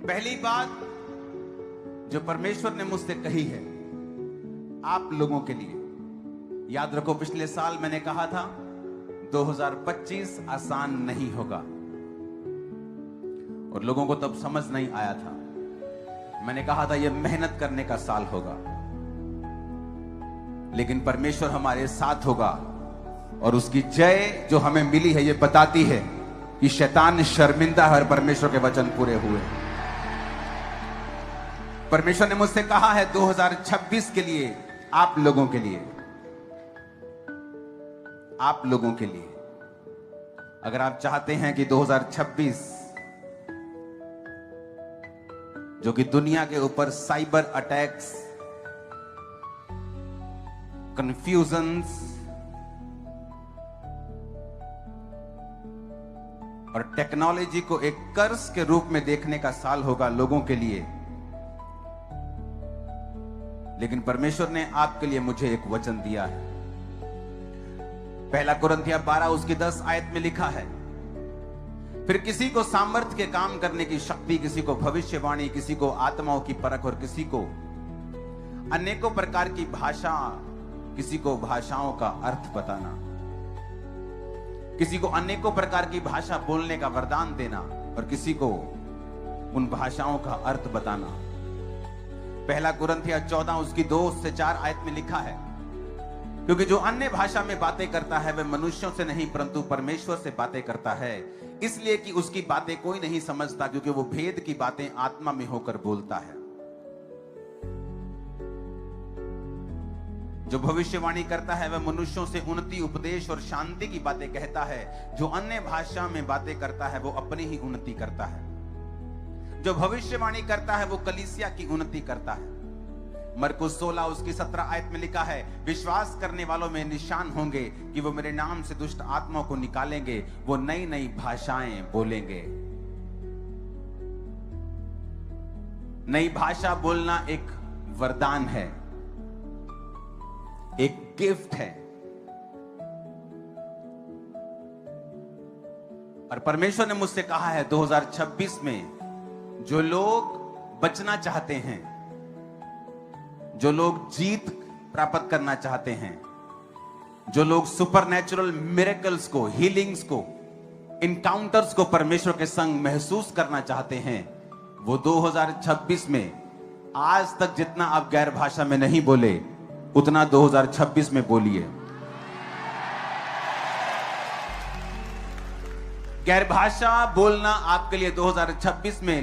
पहली बात जो परमेश्वर ने मुझसे कही है आप लोगों के लिए, याद रखो पिछले साल मैंने कहा था 2025 आसान नहीं होगा और लोगों को तब समझ नहीं आया था। मैंने कहा था यह मेहनत करने का साल होगा, लेकिन परमेश्वर हमारे साथ होगा और उसकी जय जो हमें मिली है यह बताती है कि शैतान शर्मिंदा है और परमेश्वर के वचन पूरे हुए। परमेश्वर ने मुझसे कहा है 2026 के लिए, आप लोगों के लिए, आप लोगों के लिए, अगर आप चाहते हैं कि 2026 जो कि दुनिया के ऊपर साइबर अटैक्स, कंफ्यूजन्स और टेक्नोलॉजी को एक कर्स के रूप में देखने का साल होगा लोगों के लिए, लेकिन परमेश्वर ने आपके लिए मुझे एक वचन दिया है। पहला कुरिन्थियों 12 उसकी 10 आयत में लिखा है, फिर किसी को सामर्थ्य के काम करने की शक्ति, किसी को भविष्यवाणी, किसी को आत्माओं की परख और किसी को अनेकों प्रकार की भाषा, किसी को भाषाओं का अर्थ बताना, किसी को अनेकों प्रकार की भाषा बोलने का वरदान देना और किसी को उन भाषाओं का अर्थ बताना। पहला कुरिन्थियों 14 उसकी 2 से 4 आयत में लिखा है, क्योंकि जो अन्य भाषा में बातें करता है वह मनुष्यों से नहीं परंतु परमेश्वर से बातें करता है, इसलिए कि उसकी बातें कोई नहीं समझता, क्योंकि वो भेद की बातें आत्मा में होकर बोलता है। जो भविष्यवाणी करता है वह मनुष्यों से उन्नति, उपदेश और शांति की बातें कहता है। जो अन्य भाषा में बातें करता है वो अपनी ही उन्नति करता है। जो भविष्यवाणी करता है वो कलीसिया की उन्नति करता है। मरकुस 16 उसकी 17 आयत में लिखा है, विश्वास करने वालों में निशान होंगे कि वो मेरे नाम से दुष्ट आत्माओं को निकालेंगे, वो नई नई भाषाएं बोलेंगे। नई भाषा बोलना एक वरदान है, एक गिफ्ट है, और परमेश्वर ने मुझसे कहा है 2026 में जो लोग बचना चाहते हैं, जो लोग जीत प्राप्त करना चाहते हैं, जो लोग सुपरनैचुरल मिरेकल्स को, हीलिंग्स को, इनकाउंटर्स को परमेश्वर के संग महसूस करना चाहते हैं, वो 2026 में आज तक जितना आप गैर भाषा में नहीं बोले उतना 2026 में बोलिए। गैर भाषा बोलना आपके लिए 2026 में